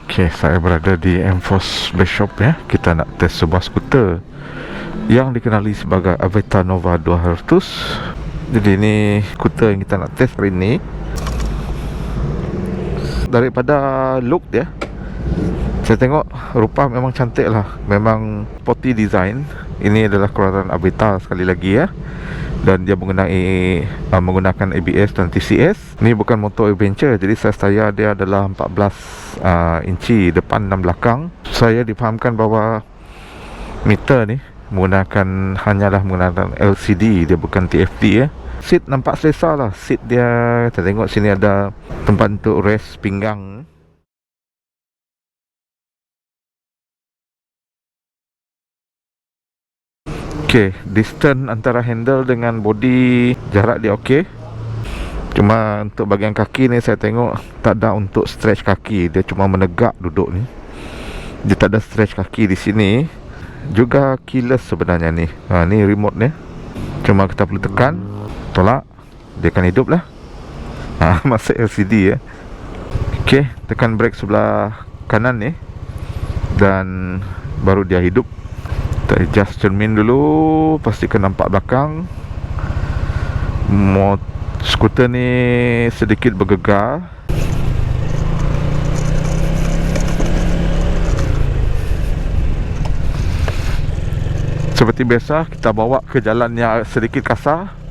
Okay, saya berada di M-Force Base Shop ya. Kita nak test sebuah skuter yang dikenali sebagai Aveta Nova 200. Jadi ini skuter yang kita nak test hari ini. Daripada look dia, saya tengok rupa memang cantik lah. Memang sporty design. Ini adalah keluaran Aveta sekali lagi ya. Dan dia menggunakan ABS dan TCS. Ini bukan motor adventure, jadi saiz tayar dia adalah 14 inci depan dan belakang. Saya difahamkan bahawa meter ni hanyalah menggunakan LCD, dia bukan TFT ya. Seat nampak selesa lah. Seat dia, kita tengok sini ada tempat untuk rest pinggang. Okay, distance antara handle dengan body, jarak dia okey. Cuma untuk bahagian kaki ni saya tengok tak ada untuk stretch kaki. Dia cuma menegak duduk ni. Dia tak ada stretch kaki di sini. Juga keyless sebenarnya ni. Ni remote ni. Cuma kita perlu tekan, tolak, dia akan hidup lah. Masuk LCD ya. Okay, tekan brake sebelah kanan ni, dan baru dia hidup. Kita adjust cermin dulu, pastikan nampak belakang. Skuter ni sedikit bergegar. Seperti biasa, kita bawa ke jalan yang sedikit kasar.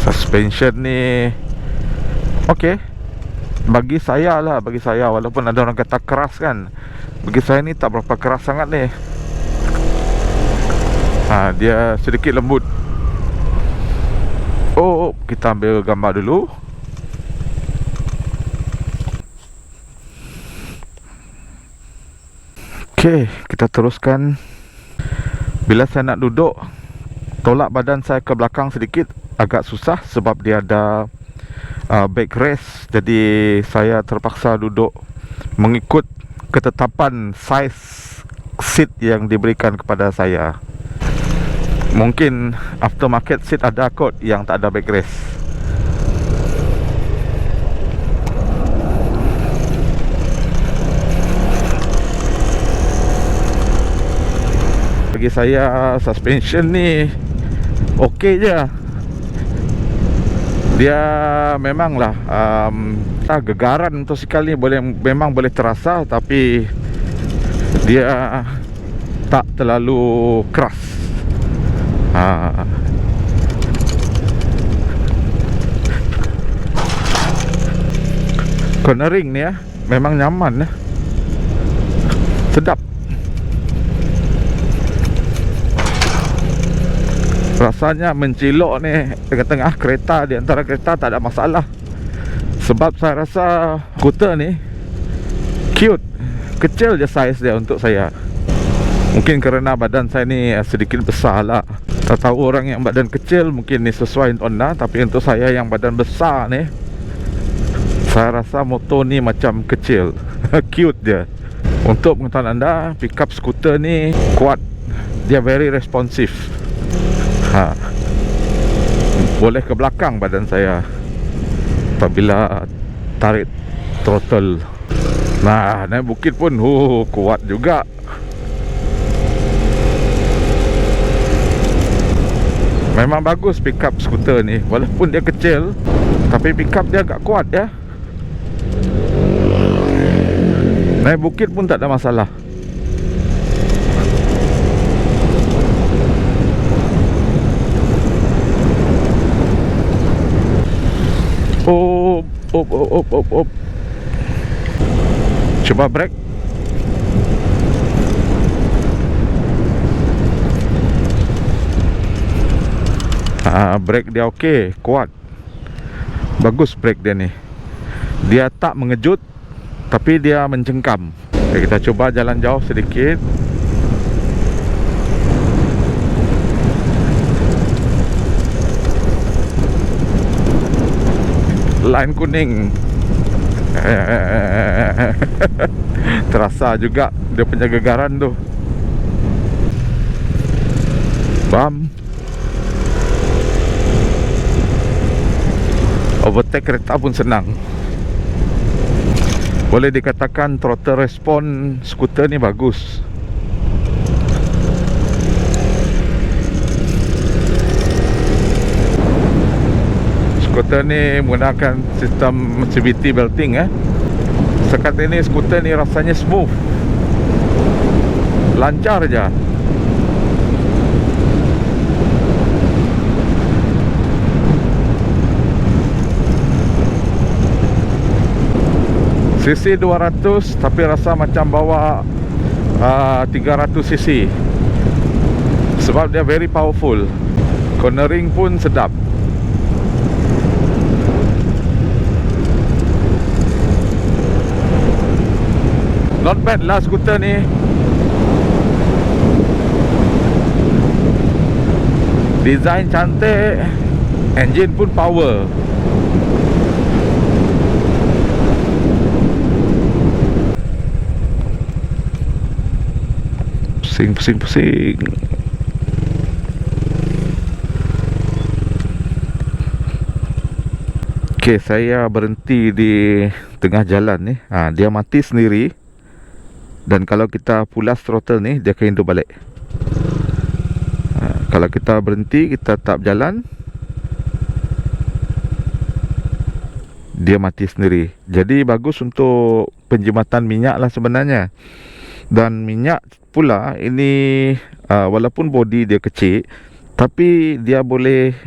Suspension ni okey. Bagi saya walaupun ada orang kata keras kan, bagi saya ni tak berapa keras sangat ni. Dia sedikit lembut. Kita ambil gambar dulu. Okey, kita teruskan. Bila saya nak duduk, tolak badan saya ke belakang sedikit agak susah sebab dia ada backrest. Jadi saya terpaksa duduk mengikut ketetapan size seat yang diberikan kepada saya. Mungkin aftermarket seat ada kot yang tak ada backrest. Bagi saya suspension ni okey je. Dia memanglah gegaran motosikal ni memang boleh terasa, tapi dia tak terlalu keras. Cornering ni ya, memang nyaman ya. Sedap. Rasanya mencilok ni tengah-tengah kereta, di antara kereta tak ada masalah. Sebab saya rasa skuter ni cute. Kecil je saiz dia untuk saya. Mungkin kerana badan saya ni sedikit besar lah. Tak tahu orang yang badan kecil mungkin ni sesuai untuk anda, tapi untuk saya yang badan besar ni, saya rasa motor ni macam kecil. Cute je. Untuk pengetahuan anda, pickup skuter ni kuat. Dia very responsive. Boleh ke belakang badan saya apabila tarik throttle. Naik bukit pun kuat juga. Memang bagus pickup skuter ni. Walaupun dia kecil, tapi pickup dia agak kuat ya. Naik bukit pun tak ada masalah. Op. Coba brake. Brake dia okey, kuat. Bagus brake dia ni. Dia tak mengejut, tapi dia mencengkam. Kita coba jalan jauh sedikit. Line kuning. Terasa juga dia punya gegaran tu. Bam. Overtake kereta pun senang. Boleh dikatakan throttle respon skuter ni bagus. Skuter ni menggunakan sistem CVT belting Sekat ini skuter ni rasanya smooth, lancar je. CC 200 tapi rasa macam bawa 300 cc. Sebab dia very powerful. Cornering pun sedap. Not bad lah skuter ni. Design cantik, engine pun power. Pusing. Okay, saya berhenti di tengah jalan ni. Dia mati sendiri. Dan kalau kita pulas throttle ni, dia akan hidup balik. Kalau kita berhenti, kita tap jalan, dia mati sendiri. Jadi bagus untuk penjimatan minyak lah sebenarnya. Dan minyak pula ini walaupun body dia kecil, tapi dia boleh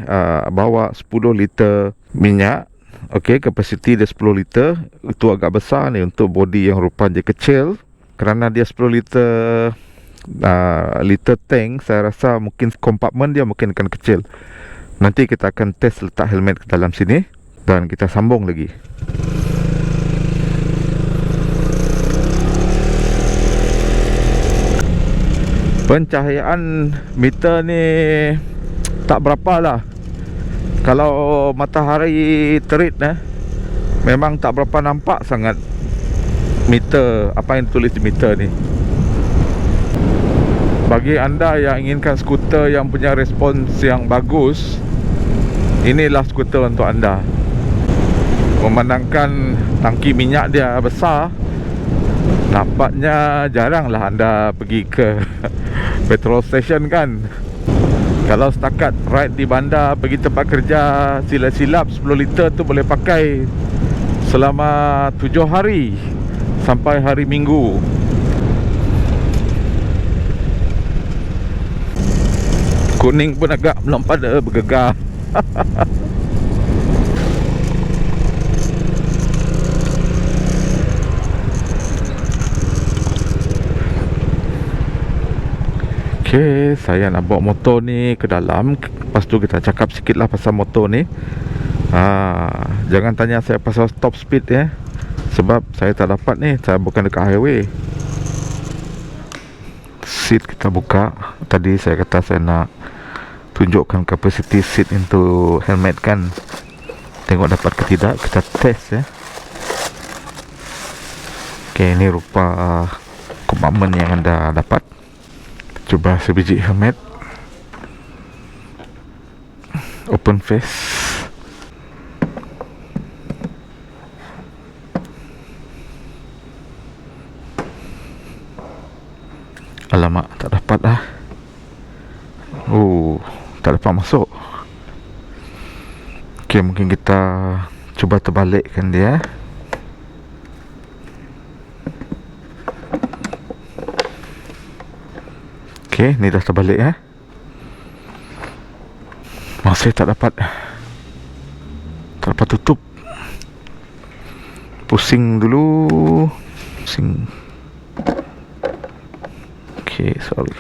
bawa 10 liter minyak. Okey, kapasiti dia 10 liter. Itu agak besar ni untuk body yang rupanya kecil. Kerana dia 10 liter tank, saya rasa mungkin kompartmen dia mungkin akan kecil. Nanti kita akan test letak helmet ke dalam sini dan kita sambung lagi. Pencahayaan meter ni tak berapa lah. Kalau matahari terik memang tak berapa nampak sangat meter, apa yang tulis di meter ni. Bagi anda yang inginkan skuter yang punya respons yang bagus, inilah skuter untuk anda. Memandangkan tangki minyak dia besar, nampaknya jaranglah anda pergi ke petrol station kan. Kalau setakat ride di bandar pergi tempat kerja, silap-silap 10 liter tu boleh pakai selama 7 hari sampai hari Minggu. Kuning pun agak belum pada bergegar. Okay, saya nak bawa motor ni ke dalam. Lepas tu kita cakap sikit lah pasal motor ni. Jangan tanya saya pasal top speed sebab saya tak dapat ni. Saya bukan dekat highway. Seat kita buka. Tadi saya kata saya nak tunjukkan capacity seat untuk helmet kan. Tengok dapat ke tidak. Kita test Okay, ini rupa kompartmen yang anda dapat. Cuba sebiji helmet. Open face. Alamak, tak dapat lah. Tak dapat masuk. Okay, mungkin kita cuba terbalikkan dia. Okay, ni dah terbalik Masih tak dapat. Tak dapat tutup. Pusing dulu. Pusing. Okay, sorry.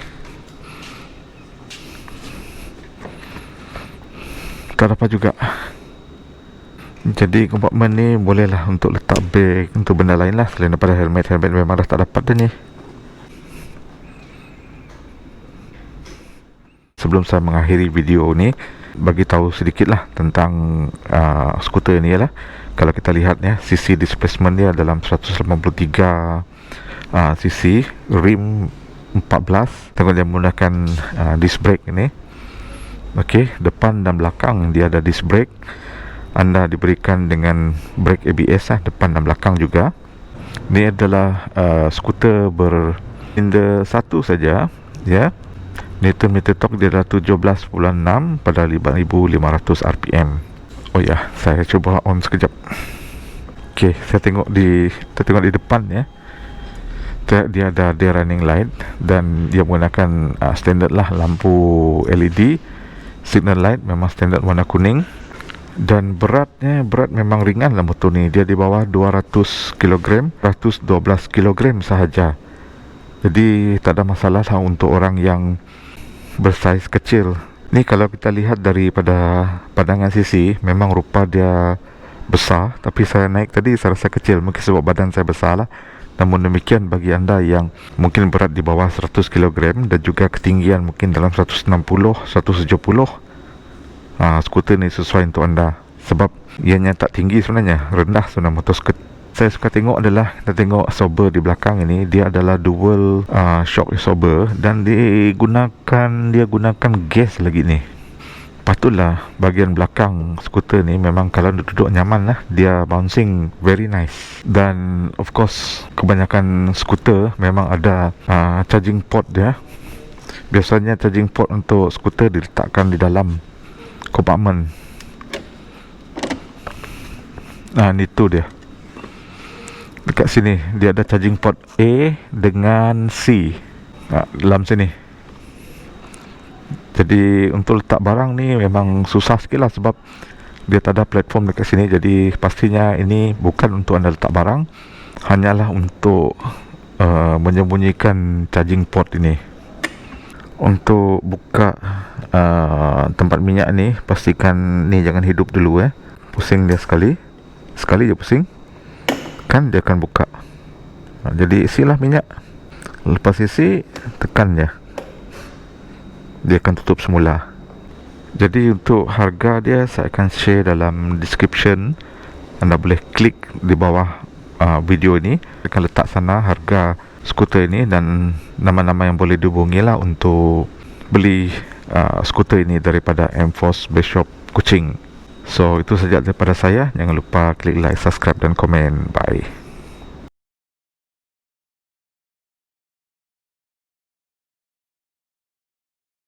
Tak dapat juga. Jadi kompartmen ni bolehlah untuk letak beg, untuk benda lain lah selain daripada helmet. Helmet memang dah tak dapat dah ni. Sebelum saya mengakhiri video ni, bagi tahu sedikit lah tentang skuter ni ialah Kalau kita lihat ya, cc displacement dia dalam 183 cc, rim 14. Tengok dia menggunakan disc brake ini. Okey, depan dan belakang dia ada disc brake. Anda diberikan dengan brake ABS depan dan belakang juga. Ini adalah skuter bersilinder satu saja ya. Newton meter torque dia adalah 17.6 pada 5,500 rpm. Oh ya, saya cuba on sekejap. Okey, kita tengok di depan ya. Dia ada day running light dan dia menggunakan standard lah lampu LED. Signal light memang standard warna kuning. Dan berat memang ringan lah motor ni. Dia di bawah 200 kg, 112 kg sahaja. Jadi tak ada masalah lah untuk orang yang bersaiz kecil. Ni kalau kita lihat daripada pandangan sisi, memang rupa dia besar. Tapi saya naik tadi saya rasa kecil. Mungkin sebab badan saya besar lah. Namun demikian, bagi anda yang mungkin berat di bawah 100 kg dan juga ketinggian mungkin dalam 160, 170, skuter ni sesuai untuk anda. Sebab ianya tak tinggi sebenarnya, rendah sebenarnya motor skuter. Saya suka tengok adalah, kita tengok absorber di belakang ini, dia adalah dual shock absorber dan dia gunakan gas lagi ni. Patutlah bahagian belakang skuter ni memang kalau duduk nyaman lah, dia bouncing very nice. Dan of course kebanyakan skuter memang ada charging port dia. Biasanya charging port untuk skuter diletakkan di dalam kompartmen. Ni tu dia. Dekat sini dia ada charging port A dengan C dalam sini. Jadi untuk letak barang ni memang susah sikit lah, sebab dia tak ada platform dekat sini. Jadi pastinya ini bukan untuk anda letak barang, hanyalah untuk menyembunyikan charging port ini. Untuk buka tempat minyak ni, pastikan ni jangan hidup dulu pusing dia sekali je pusing kan, dia akan buka. Jadi isilah minyak, lepas isi tekan je, dia akan tutup semula. Jadi untuk harga dia saya akan share dalam description. Anda boleh klik di bawah video ini, akan letak sana harga skuter ini dan nama-nama yang boleh dihubungi lah untuk beli skuter ini daripada M-Force Best Shop Kuching. So itu saja daripada saya. Jangan lupa klik like, subscribe dan komen. Bye.